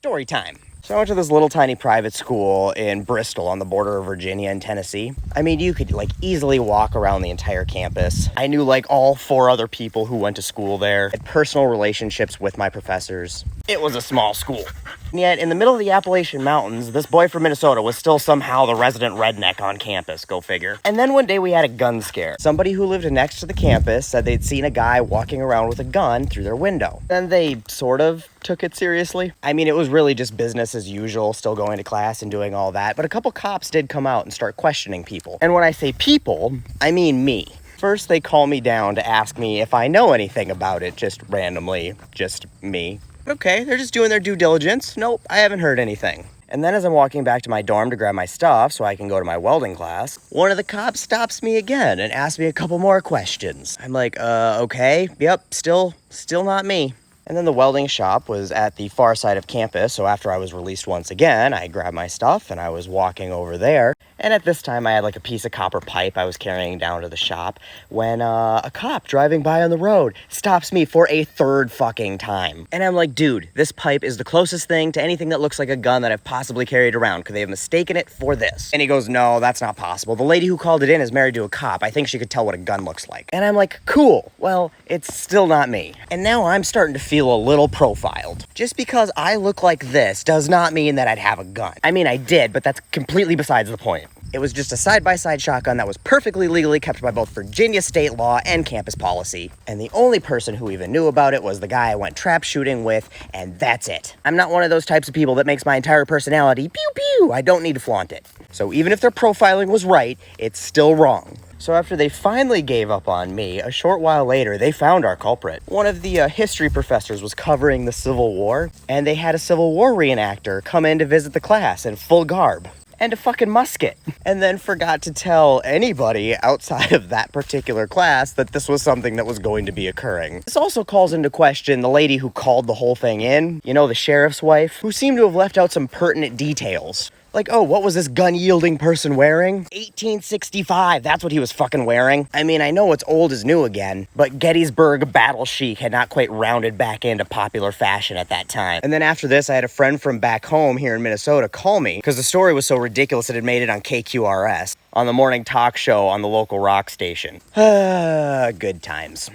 Story time. So I went to this little tiny private school in Bristol on the border of Virginia and Tennessee. I mean, you could like easily walk around the entire campus. I knew like all 4 other people who went to school there. I had personal relationships with my professors. It was a small school. And yet, in the middle of the Appalachian Mountains, this boy from Minnesota was still somehow the resident redneck on campus, go figure. And then one day we had a gun scare. Somebody who lived next to the campus said they'd seen a guy walking around with a gun through their window. Then they sort of took it seriously. I mean, it was really just business as usual, still going to class and doing all that, but a couple cops did come out and start questioning people. And when I say people, I mean me. First, they call me down to ask me if I know anything about it, just randomly, just me. Okay, they're just doing their due diligence. Nope, I haven't heard anything. And then as I'm walking back to my dorm to grab my stuff so I can go to my welding class, one of the cops stops me again and asks me a couple more questions. I'm like, okay, yep, still not me. And then the welding shop was at the far side of campus, so after I was released once again, I grabbed my stuff and I was walking over there. And at this time, I had like a piece of copper pipe I was carrying down to the shop when a cop driving by on the road stops me for a 3rd fucking time. And I'm like, dude, this pipe is the closest thing to anything that looks like a gun that I've possibly carried around. Could they have mistaken it for this? And he goes, no, that's not possible. The lady who called it in is married to a cop. I think she could tell what a gun looks like. And I'm like, cool. Well, it's still not me. And now I'm starting to feel a little profiled. Just because I look like this does not mean that I'd have a gun. I mean, I did, but that's completely besides the point. It was just a side-by-side shotgun that was perfectly legally kept by both Virginia state law and campus policy. And the only person who even knew about it was the guy I went trap shooting with, and that's it. I'm not one of those types of people that makes my entire personality pew-pew. I don't need to flaunt it. So even if their profiling was right, it's still wrong. So after they finally gave up on me, a short while later, they found our culprit. One of the history professors was covering the Civil War, and they had a Civil War reenactor come in to visit the class in full garb. And a fucking musket. And then forgot to tell anybody outside of that particular class that this was something that was going to be occurring. This also calls into question the lady who called the whole thing in, you know, the sheriff's wife, who seemed to have left out some pertinent details. Like, oh, what was this gun-yielding person wearing? 1865, that's what he was fucking wearing. I mean, I know it's old is new again, but Gettysburg battle chic had not quite rounded back into popular fashion at that time. And then after this, I had a friend from back home here in Minnesota call me, because the story was so ridiculous it had made it on KQRS, on the morning talk show on the local rock station. Good times.